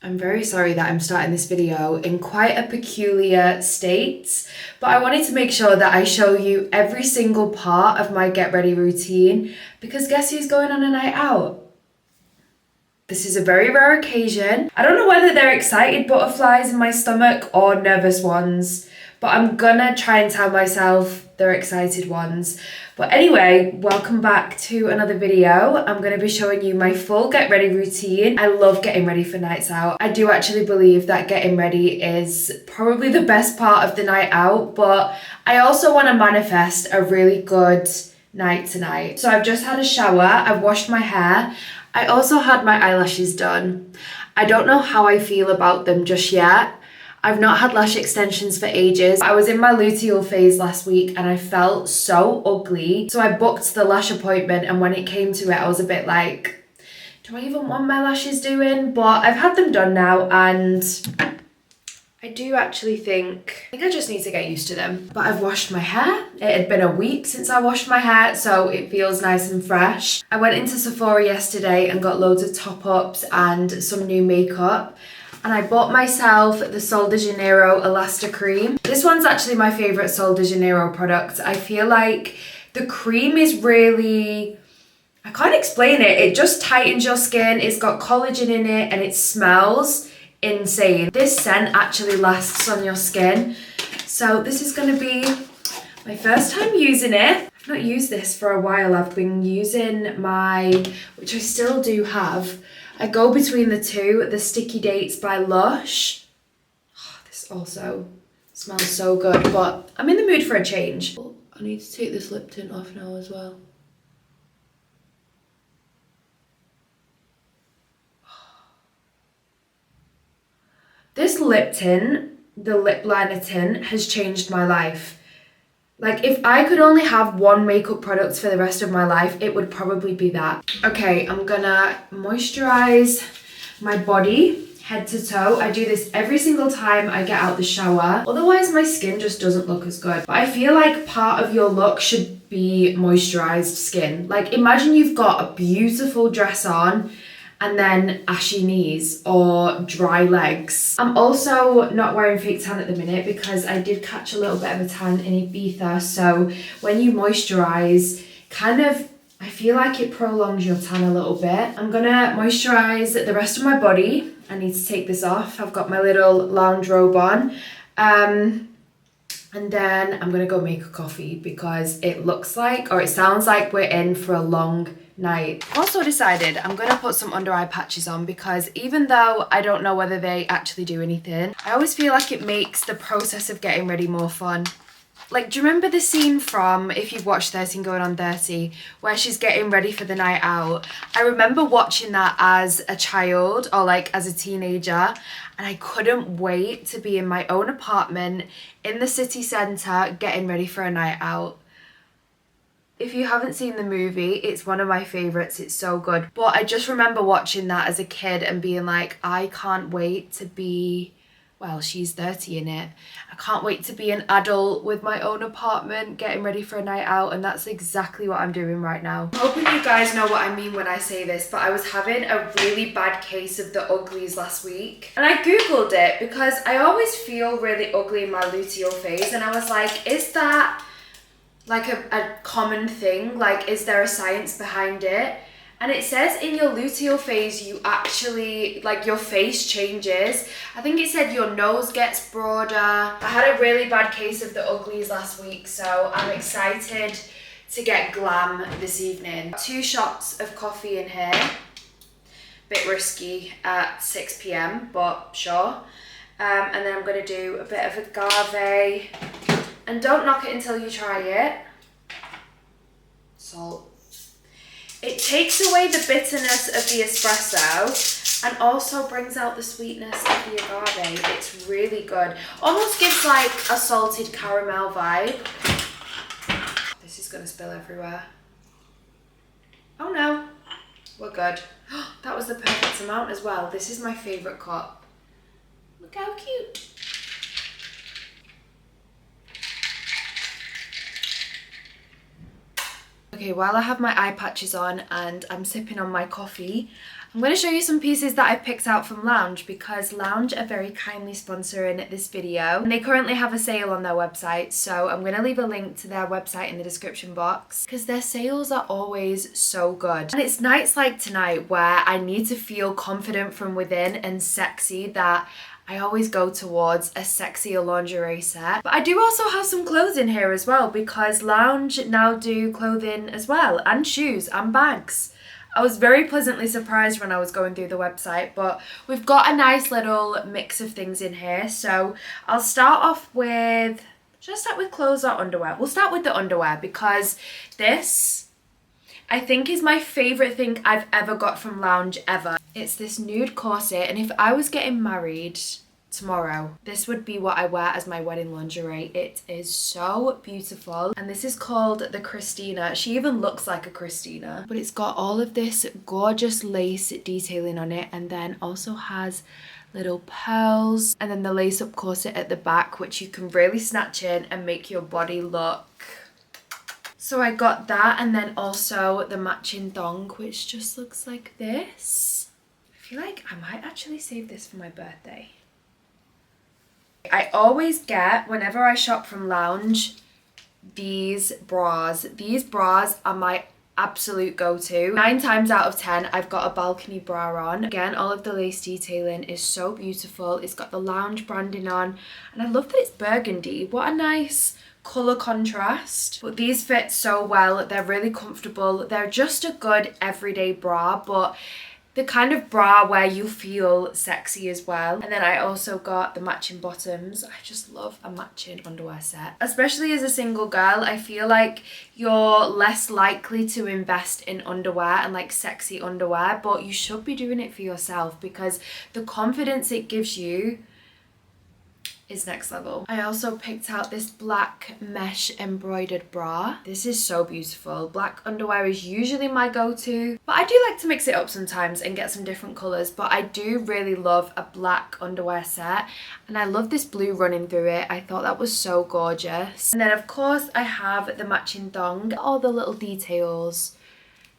I'm very sorry that I'm starting this video in quite a peculiar state, but I wanted to make sure that I show you every single part of my get ready routine because guess who's going on a night out? This is a very rare occasion. I don't know whether they're excited butterflies in my stomach or nervous ones, but I'm gonna try and tell myself they're excited ones. But anyway, welcome back to another video. I'm gonna be showing you my full get ready routine. I love getting ready for nights out. I do actually believe that getting ready is probably the best part of the night out, but I also wanna manifest a really good night tonight. So I've just had a shower, I've washed my hair. I also had my eyelashes done. I don't know how I feel about them just yet. I've not had lash extensions for ages. I was in my luteal phase last week and I felt so ugly. So I booked the lash appointment, and when it came to it, I was a bit like, do I even want my lashes doing? But I've had them done now and I do actually think I just need to get used to them. But I've washed my hair. It had been a week since I washed my hair, so it feels nice and fresh. I went into Sephora yesterday and got loads of top ups and some new makeup. And I bought myself the Sol de Janeiro Elasta Cream. This one's actually my favourite Sol de Janeiro product. I feel like the cream is really, I can't explain it. It just tightens your skin. It's got collagen in it and it smells insane. This scent actually lasts on your skin. So this is going to be my first time using it. I've not used this for a while. I've been using my, which I still do have, I go between the two, the Sticky Dates by Lush. Oh, this also smells so good, but I'm in the mood for a change. Oh, I need to take this lip tint off now as well. This lip tint, the lip liner tint, has changed my life. Like, if I could only have one makeup product for the rest of my life, it would probably be that. Okay, I'm gonna moisturize my body head to toe. I do this every single time I get out the shower. Otherwise, my skin just doesn't look as good. But I feel like part of your look should be moisturized skin. Like, imagine you've got a beautiful dress on and then ashy knees or dry legs. I'm also not wearing fake tan at the minute because I did catch a little bit of a tan in Ibiza. So when you moisturize, kind of, I feel like it prolongs your tan a little bit. I'm gonna moisturize the rest of my body. I need to take this off. I've got my little lounge robe on. And then I'm gonna go make a coffee because it looks like, or it sounds like we're in for a long night. Also decided I'm gonna put some under eye patches on because even though I don't know whether they actually do anything, I always feel like it makes the process of getting ready more fun. Like, do you remember the scene from, if you've watched 13 Going on 30, where she's getting ready for the night out? I remember watching that as a child or like as a teenager, and I couldn't wait to be in my own apartment in the city centre getting ready for a night out. If you haven't seen the movie, it's one of my favourites. It's so good. But I just remember watching that as a kid and being like, I can't wait to be, well, she's 30 in it. I can't wait to be an adult with my own apartment, getting ready for a night out, and that's exactly what I'm doing right now. I'm hoping you guys know what I mean when I say this, but I was having a really bad case of the uglies last week. And I googled it because I always feel really ugly in my luteal phase, and I was like, is that like a common thing? Like, is there a science behind it? And it says in your luteal phase, you actually, like, your face changes. I think it said your nose gets broader. I had a really bad case of the uglies last week, so I'm excited to get glam this evening. 2 shots of coffee in here. Bit risky at 6 p.m, but sure. And then I'm gonna do a bit of agave. And don't knock it until you try it. Salt. It takes away the bitterness of the espresso and also brings out the sweetness of the agave. It's really good. Almost gives like a salted caramel vibe. This is gonna spill everywhere. Oh no, we're good. That was the perfect amount as well. This is my favourite cup. Look how cute. Okay, while I have my eye patches on and I'm sipping on my coffee, I'm going to show you some pieces that I picked out from Lounge because Lounge are very kindly sponsoring this video and they currently have a sale on their website, so I'm going to leave a link to their website in the description box because their sales are always so good. And it's nights like tonight where I need to feel confident from within and sexy that I always go towards a sexier lingerie set. But I do also have some clothes in here as well because Lounge now do clothing as well, and shoes and bags. I was very pleasantly surprised when I was going through the website, but we've got a nice little mix of things in here. So I'll start off with, should I start with clothes or underwear? We'll start with the underwear because this, I think, is my favourite thing I've ever got from Lounge ever. It's this nude corset, and if I was getting married tomorrow, this would be what I wear as my wedding lingerie. It is so beautiful, and this is called the Christina. She even looks like a Christina, but it's got all of this gorgeous lace detailing on it, and then also has little pearls, and then the lace up corset at the back, which you can really snatch in and make your body look. So I got that, and then also the matching thong, which just looks like this. I feel like I might actually save this for my birthday. I always get, whenever I shop from Lounge, these bras. These bras are my absolute go-to. 9 times out of 10, I've got a balcony bra on. Again, all of the lace detailing is so beautiful. It's got the Lounge branding on, and I love that it's burgundy. What a nice colour contrast. But these fit so well. They're really comfortable. They're just a good everyday bra, but the kind of bra where you feel sexy as well. And then I also got the matching bottoms. I just love a matching underwear set. Especially as a single girl, I feel like you're less likely to invest in underwear and like sexy underwear, but you should be doing it for yourself because the confidence it gives you is next level. I also picked out this black mesh embroidered bra. This is so beautiful. Black underwear is usually my go-to, but I do like to mix it up sometimes and get some different colours, but I do really love a black underwear set, and I love this blue running through it. I thought that was so gorgeous. And then of course I have the matching thong. All the little details.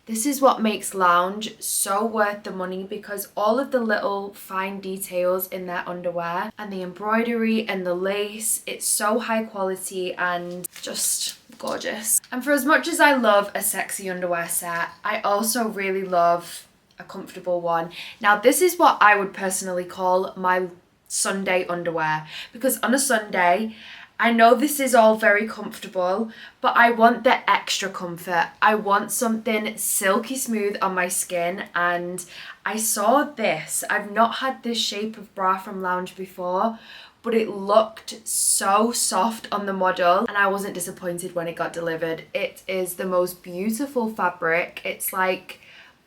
This is what makes Lounge so worth the money because all of the little fine details in their underwear and the embroidery and the lace, it's so high quality and just gorgeous. And for as much as I love a sexy underwear set, I also really love a comfortable one. Now this is what I would personally call my Sunday underwear because on a Sunday, I know this is all very comfortable, but I want the extra comfort. I want something silky smooth on my skin, and I saw this. I've not had this shape of bra from Lounge before, but it looked so soft on the model, and I wasn't disappointed when it got delivered. It is the most beautiful fabric. It's like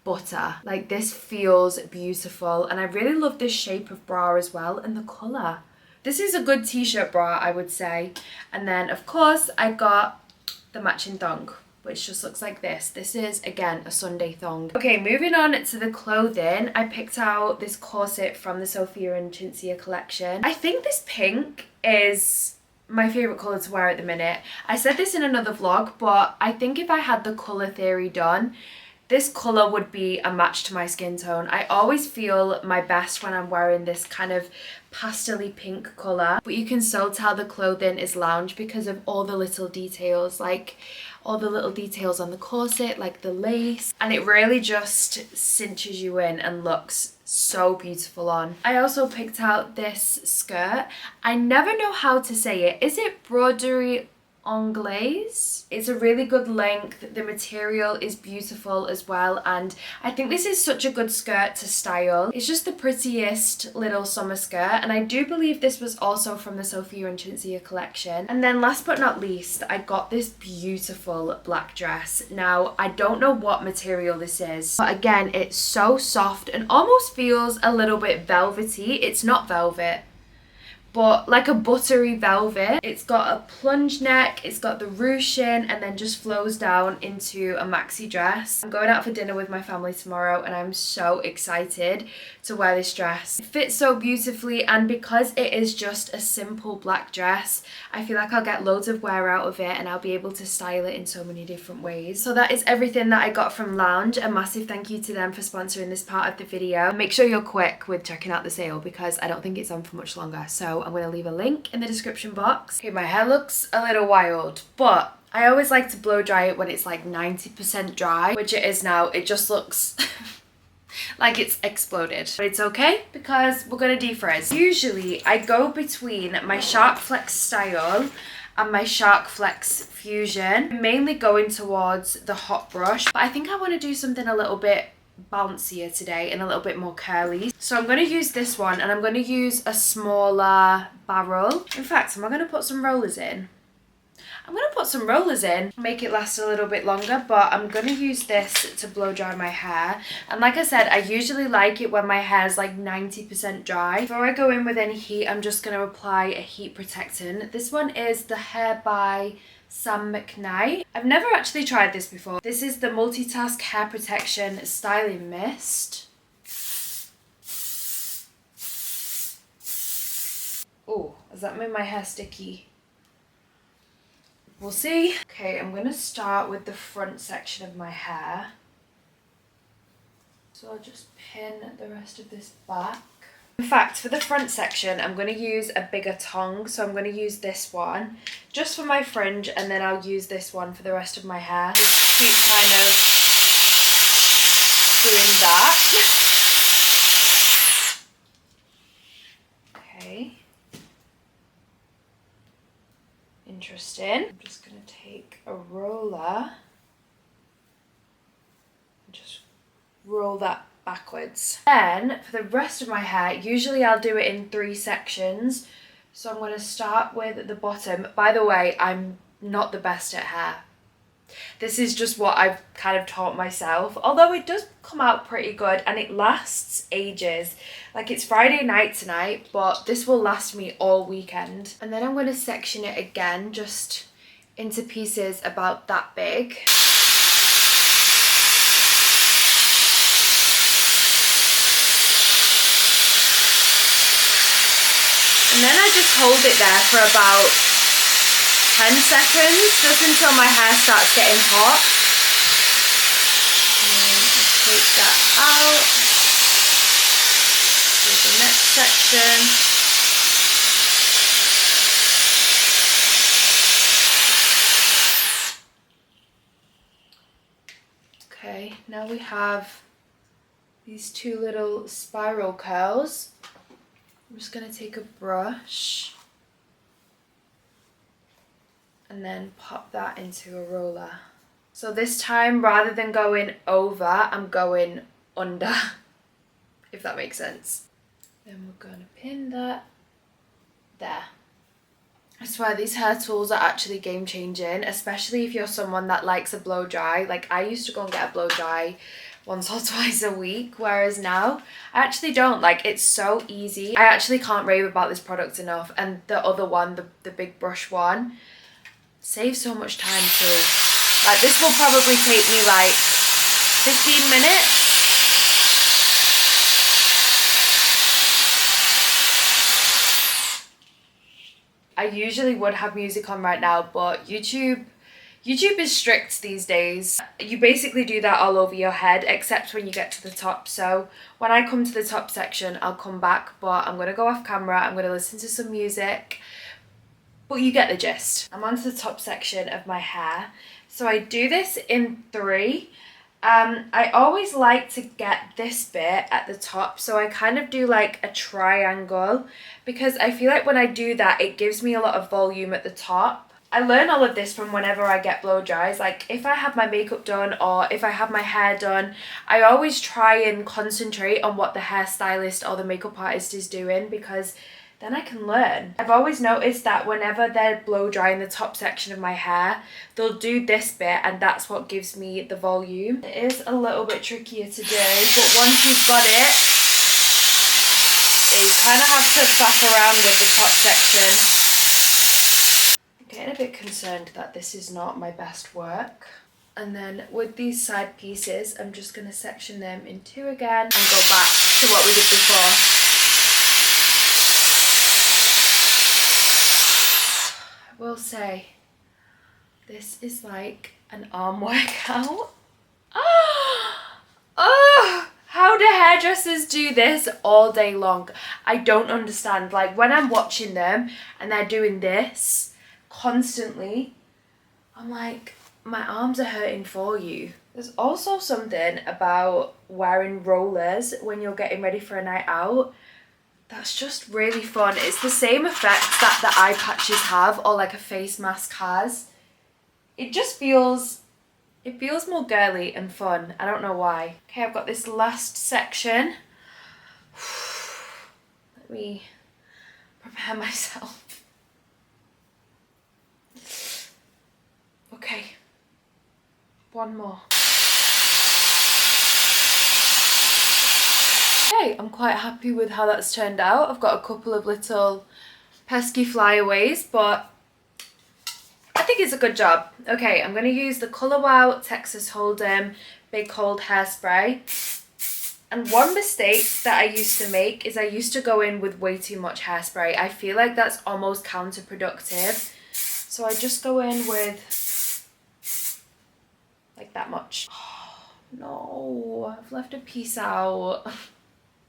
butter. Like, this feels beautiful, and I really love this shape of bra as well, and the colour. This is a good t-shirt bra, I would say. And then, of course, I got the matching thong, which just looks like this. This is, again, a Sunday thong. Okay, moving on to the clothing. I picked out this corset from the Sophia and Cinzia collection. I think this pink is my favourite colour to wear at the minute. I said this in another vlog, but I think if I had the colour theory done, this colour would be a match to my skin tone. I always feel my best when I'm wearing this kind of pastel-y pink colour, but you can still tell the clothing is Lounge because of all the little details, like all the little details on the corset, like the lace, and it really just cinches you in and looks so beautiful on. I also picked out this skirt. I never know how to say it. Is it broderie anglaise? It's a really good length. The material is beautiful as well, and I think this is such a good skirt to style. It's just the prettiest little summer skirt, and I do believe this was also from the Sophia and Cinzia collection. And then last but not least, I got this beautiful black dress. Now, I don't know what material this is, but again, it's so soft and almost feels a little bit velvety. It's not velvet, but like a buttery velvet. It's got a plunge neck, it's got the ruching, and then just flows down into a maxi dress. I'm going out for dinner with my family tomorrow and I'm so excited to wear this dress. It fits so beautifully, and because it is just a simple black dress, I feel like I'll get loads of wear out of it and I'll be able to style it in so many different ways. So that is everything that I got from Lounge. A massive thank you to them for sponsoring this part of the video. Make sure you're quick with checking out the sale because I don't think it's on for much longer. So I'm going to leave a link in the description box. Okay, my hair looks a little wild, but I always like to blow dry it when it's like 90% dry, which it is now. It just looks like it's exploded, but it's okay because we're gonna defrizz. Usually I go between my Shark Flex Style and my Shark Flex Fusion. I'm mainly going towards the hot brush, but I think I want to do something a little bit bouncier today and a little bit more curly. So I'm going to use this one, and I'm going to use a smaller barrel. In fact, am I going to put some rollers in? I'm going to put some rollers in, make it last a little bit longer, but I'm going to use this to blow dry my hair. And like I said, I usually like it when my hair is like 90% dry. Before I go in with any heat, I'm just going to apply a heat protectant. This one is the Hair by Sam McKnight. I've never actually tried this before. This is the Multitask Hair Protection Styling Mist. Oh, has that made my hair sticky? We'll see. Okay, I'm going to start with the front section of my hair. So I'll just pin the rest of this back. In fact, for the front section, I'm going to use a bigger tong. So I'm going to use this one just for my fringe, and then I'll use this one for the rest of my hair. Just keep kind of doing that. Okay. Interesting. I'm just going to take a roller and just roll that backwards. Then for the rest of my hair, usually I'll do it in 3 sections. So I'm going to start with the bottom. By the way, I'm not the best at hair. This is just what I've kind of taught myself, although it does come out pretty good and it lasts ages. Like, it's Friday night tonight, but this will last me all weekend. And then I'm going to section it again, just into pieces about that big. And then I just hold it there for about 10 seconds, just until my hair starts getting hot. And then I take that out. Do the next section. Okay, now we have these 2 little spiral curls. I'm just going to take a brush and then pop that into a roller. So this time, rather than going over, I'm going under, if that makes sense. Then we're going to pin that there. I swear these hair tools are actually game changing, especially if you're someone that likes a blow dry. Like, I used to go and get a blow dry once or twice a week, whereas now I actually don't. Like, it's so easy. I actually can't rave about this product enough. And the other one, the big brush one, saves so much time too. Like, this will probably take me like 15 minutes. I usually would have music on right now, but YouTube is strict these days. You basically do that all over your head, except when you get to the top. So when I come to the top section, I'll come back, but I'm going to go off camera. I'm going to listen to some music, but you get the gist. I'm onto the top section of my hair. So I do this in 3. I always like to get this bit at the top, so I kind of do like a triangle, because I feel like when I do that, it gives me a lot of volume at the top. I learn all of this from whenever I get blow dries. Like, if I have my makeup done or if I have my hair done, I always try and concentrate on what the hairstylist or the makeup artist is doing, because then I can learn. I've always noticed that whenever they're blow drying the top section of my hair, they'll do this bit, and that's what gives me the volume. It is a little bit trickier to do, but once you've got it, it's kind of have to faff around with the top section. I'm getting a bit concerned that this is not my best work. And then with these side pieces, I'm just going to section them in two again and go back to what we did before. I will say, this is like an arm workout. Oh, how do hairdressers do this all day long? I don't understand. Like when I'm watching them and they're doing this constantly, I'm like, my arms are hurting for you. There's also something about wearing rollers when you're getting ready for a night out that's just really fun. It's the same effect that the eye patches have or like a face mask has. It just feels, it feels more girly and fun. I don't know why. Okay, I've got this last section. Let me prepare myself. Okay. One more. Okay, I'm quite happy with how that's turned out. I've got a couple of little pesky flyaways, but I think it's a good job. Okay, I'm going to use the Colour Wow Texas Hold'em Big Hold Hairspray. And one mistake that I used to make is I used to go in with way too much hairspray. I feel like that's almost counterproductive. So I just go in with like that much. Oh, no, I've left a piece out.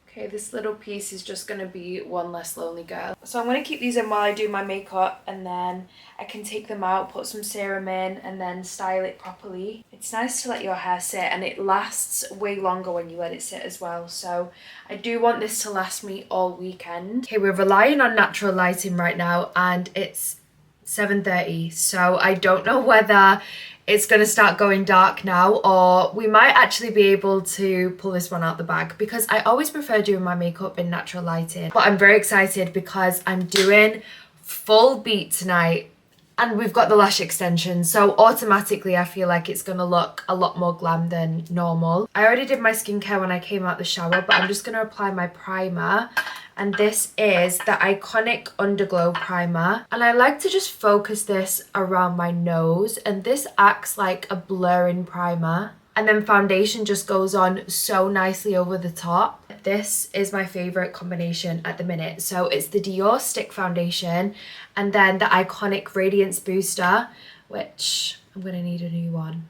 Okay, this little piece is just going to be one less lonely girl. So I'm going to keep these in while I do my makeup, and then I can take them out, put some serum in, and then style it properly. It's nice to let your hair sit, and it lasts way longer when you let it sit as well. So I do want this to last me all weekend. Okay, we're relying on natural lighting right now, and it's 7:30, so I don't know whether it's going to start going dark now, or we might actually be able to pull this one out the bag, because I always prefer doing my makeup in natural lighting. But I'm very excited because I'm doing full beat tonight, and we've got the lash extension, so automatically I feel like it's going to look a lot more glam than normal. I already did my skincare when I came out the shower, but I'm just going to apply my primer. And this is the Iconic Underglow Primer. And I like to just focus this around my nose. And this acts like a blurring primer. And then foundation just goes on so nicely over the top. This is my favourite combination at the minute. So it's the Dior Stick Foundation and then the Iconic Radiance Booster, which I'm going to need a new one.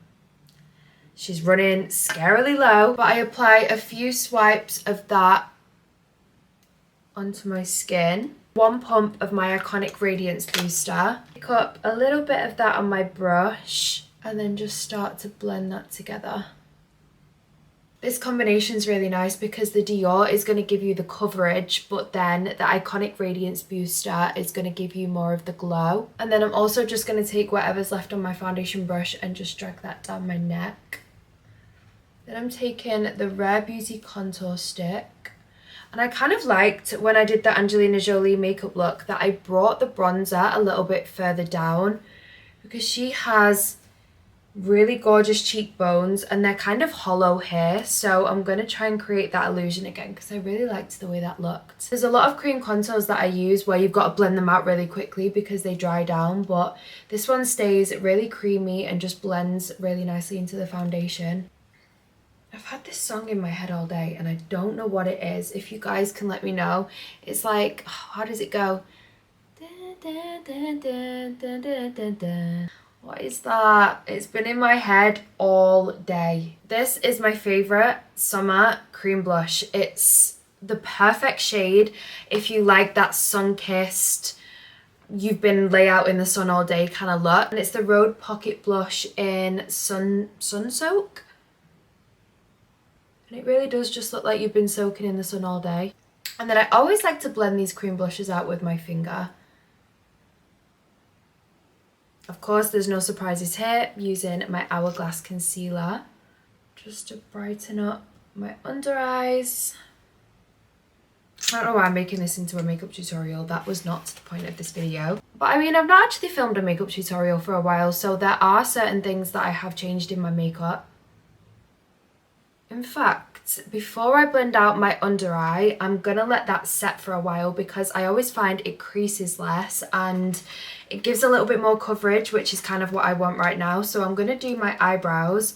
She's running scarily low. But I apply a few swipes of that onto my skin. One pump of my Iconic Radiance Booster. Pick up a little bit of that on my brush and then just start to blend that together. This combination is really nice because the Dior is going to give you the coverage, but then the Iconic Radiance Booster is going to give you more of the glow. And then I'm also just going to take whatever's left on my foundation brush and just drag that down my neck. Then I'm taking the Rare Beauty Contour Stick. And I kind of liked when I did the Angelina Jolie makeup look that I brought the bronzer a little bit further down, because she has really gorgeous cheekbones and they're kind of hollow here. So I'm going to try and create that illusion again because I really liked the way that looked. There's a lot of cream contours that I use where you've got to blend them out really quickly because they dry down, but this one stays really creamy and just blends really nicely into the foundation. I've had this song in my head all day and I don't know what it is. If you guys can let me know. It's like, how does it go? What is that? It's been in my head all day. This is my favourite summer cream blush. It's the perfect shade if you like that sun-kissed, you've been lay out in the sun all day kind of look. And it's the Rhode Pocket Blush in Sun Soak. And it really does just look like you've been soaking in the sun all day. And then I always like to blend these cream blushes out with my finger. Of course, there's no surprises here, using my Hourglass Concealer just to brighten up my under eyes. I don't know why I'm making this into a makeup tutorial. That was not the point of this video. But I mean, I've not actually filmed a makeup tutorial for a while, so there are certain things that I have changed in my makeup. In fact, before I blend out my under eye, I'm gonna let that set for a while because I always find it creases less and it gives a little bit more coverage, which is kind of what I want right now. So I'm gonna do my eyebrows,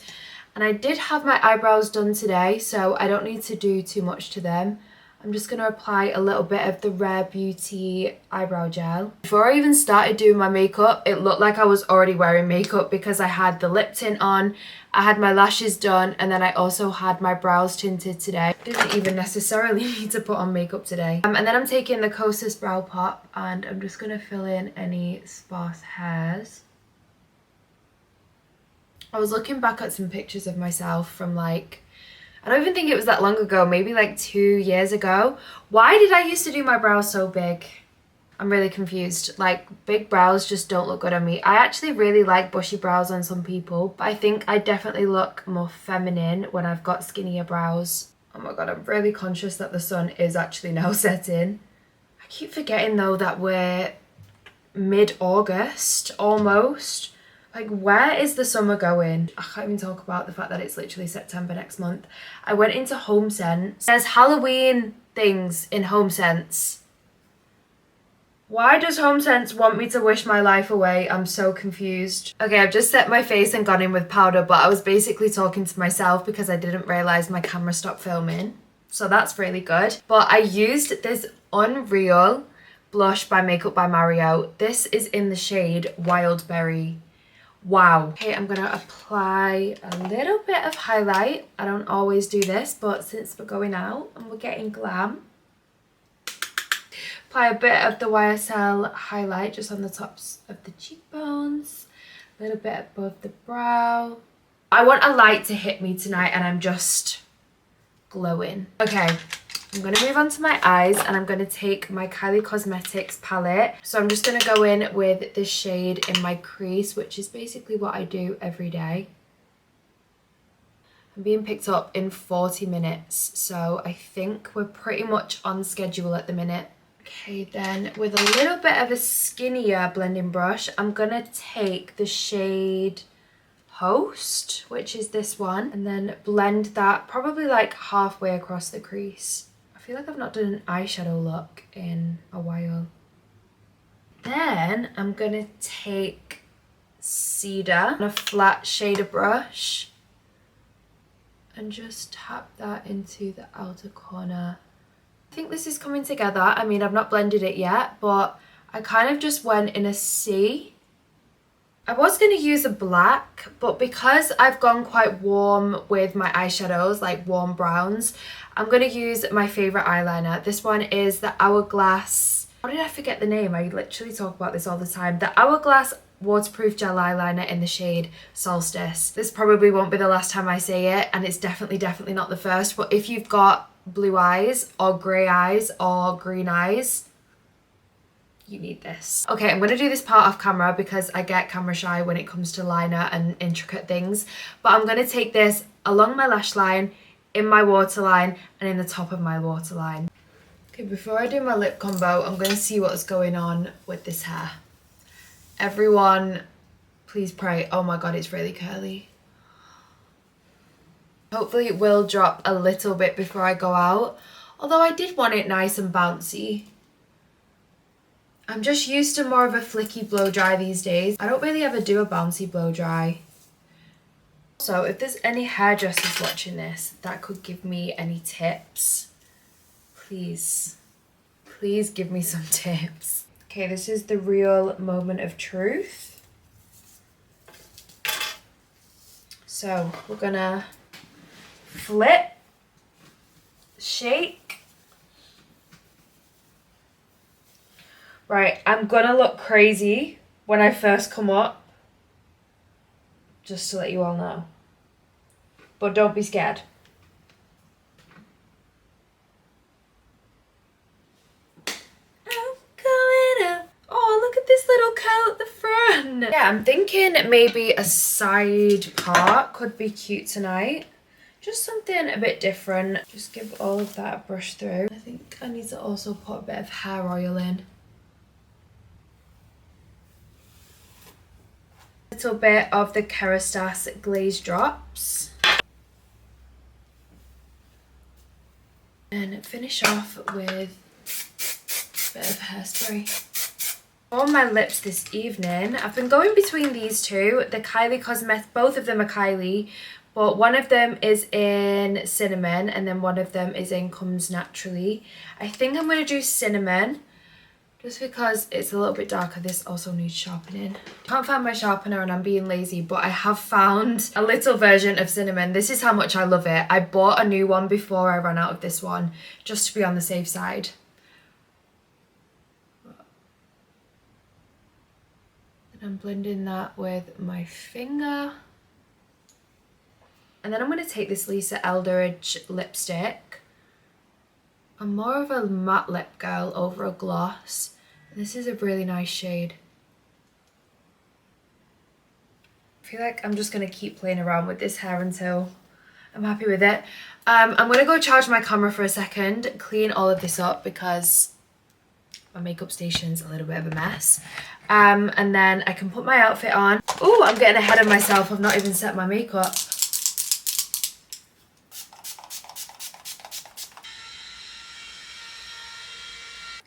and I did have my eyebrows done today, so I don't need to do too much to them. I'm just going to apply a little bit of the Rare Beauty eyebrow gel. Before I even started doing my makeup, it looked like I was already wearing makeup because I had the lip tint on, I had my lashes done, and then I also had my brows tinted today. Didn't even necessarily need to put on makeup today. And then I'm taking the Kosas Brow Pop and I'm just going to fill in any sparse hairs. I was looking back at some pictures of myself from like, I don't even think it was that long ago, maybe like 2 years ago. Why did I used to do my brows so big? I'm really confused. Like, big brows just don't look good on me. I actually really like bushy brows on some people, but I think I definitely look more feminine when I've got skinnier brows. Oh my god, I'm really conscious that the sun is actually now setting. I keep forgetting though that we're mid-August almost. Like, where is the summer going? I can't even talk about the fact that it's literally September next month. I went into HomeSense. There's Halloween things in HomeSense. Why does HomeSense want me to wish my life away? I'm so confused. Okay, I've just set my face and gone in with powder, but I was basically talking to myself because I didn't realise my camera stopped filming. So that's really good. But I used this Unreal blush by Makeup by Mario. This is in the shade Wild Berry. Wow. Okay, I'm gonna apply a little bit of highlight. I don't always do this, but since we're going out and we're getting glam, apply a bit of the YSL highlight just on the tops of the cheekbones, a little bit above the brow. I want a light to hit me tonight and I'm just glowing. Okay, I'm going to move on to my eyes and I'm going to take my Kylie Cosmetics palette. So I'm just going to go in with this shade in my crease, which is basically what I do every day. I'm being picked up in 40 minutes, so I think we're pretty much on schedule at the minute. Okay, then with a little bit of a skinnier blending brush, I'm going to take the shade Host, which is this one, and then blend that probably like halfway across the crease. I feel like I've not done an eyeshadow look in a while. Then I'm gonna take Cedar on a flat shader brush and just tap that into the outer corner. I think this is coming together. I mean, I've not blended it yet, but I kind of just went in a C. I was going to use a black, but because I've gone quite warm with my eyeshadows, like warm browns, I'm going to use my favourite eyeliner. This one is the Hourglass, how did I forget the name? I literally talk about this all the time. The Hourglass waterproof gel eyeliner in the shade Solstice. This probably won't be the last time I say it, and it's definitely not the first, but if you've got blue eyes or grey eyes or green eyes, you need this. Okay, I'm going to do this part off camera because I get camera shy when it comes to liner and intricate things. But I'm going to take this along my lash line, in my waterline, and in the top of my waterline. Okay, before I do my lip combo, I'm going to see what's going on with this hair. Everyone, please pray. Oh my god, it's really curly. Hopefully it will drop a little bit before I go out. Although I did want it nice and bouncy. I'm just used to more of a flicky blow dry these days. I don't really ever do a bouncy blow dry. So if there's any hairdressers watching this that could give me any tips, please give me some tips. Okay, this is the real moment of truth. So we're gonna flip, shake. Right, I'm gonna look crazy when I first come up, just to let you all know. But don't be scared. I'm coming up. Oh, look at this little curl at the front. Yeah, I'm thinking maybe a side part could be cute tonight. Just something a bit different. Just give all of that a brush through. I think I need to also put a bit of hair oil in. Little bit of the Kerastase Glaze Drops. And finish off with a bit of hairspray. On my lips this evening, I've been going between these two, the Kylie Cosmetics, both of them are Kylie, but one of them is in Cinnamon and then one of them is in Comes Naturally. I think I'm going to do Cinnamon just because it's a little bit darker. This also needs sharpening. Can't find my sharpener and I'm being lazy, but I have found a little version of Cinnamon. This is how much I love it. I bought a new one before I ran out of this one just to be on the safe side. And I'm blending that with my finger. And then I'm going to take this Lisa Eldridge lipstick. I'm more of a matte lip girl over a gloss. This is a really nice shade. I feel like I'm just going to keep playing around with this hair until I'm happy with it. I'm going to go charge my camera for a second, clean all of this up because my makeup station's a little bit of a mess. And then I can put my outfit on. Oh, I'm getting ahead of myself. I've not even set my makeup.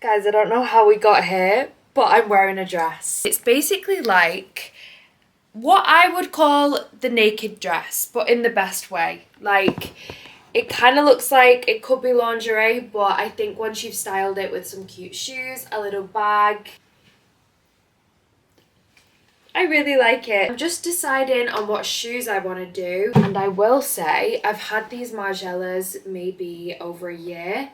Guys, I don't know how we got here, but I'm wearing a dress. It's basically like what I would call the naked dress, but in the best way. Like, it kind of looks like it could be lingerie, but I think once you've styled it with some cute shoes, a little bag, I really like it. I'm just deciding on what shoes I want to do. And I will say, I've had these Margielas maybe over a year.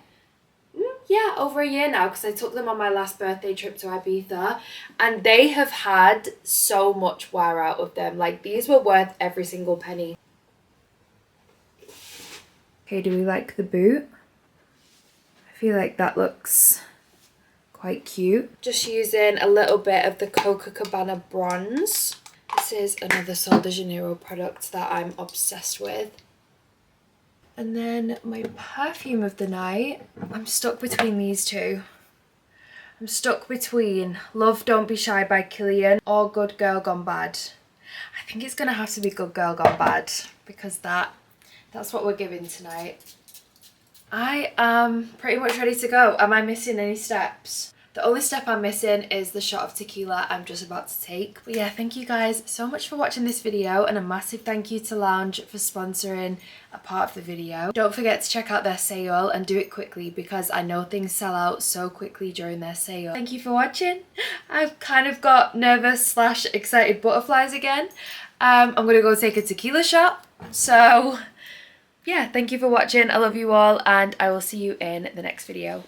Yeah, over a year now because I took them on my last birthday trip to Ibiza and they have had so much wear out of them. Like, these were worth every single penny. Okay, do we like the boot? I feel like that looks quite cute. Just using a little bit of the Coca Cabana bronze. This is another Sol de Janeiro product that I'm obsessed with. And then my perfume of the night, I'm stuck between these two. I'm stuck between Love Don't Be Shy by Kilian or Good Girl Gone Bad. I think it's going to have to be Good Girl Gone Bad because that's what we're giving tonight. I am pretty much ready to go. Am I missing any steps? The only step I'm missing is the shot of tequila I'm just about to take. But yeah, thank you guys so much for watching this video and a massive thank you to Lounge for sponsoring a part of the video. Don't forget to check out their sale and do it quickly because I know things sell out so quickly during their sale. Thank you for watching. I've kind of got nervous / excited butterflies again. I'm gonna go take a tequila shot. So yeah, thank you for watching. I love you all and I will see you in the next video.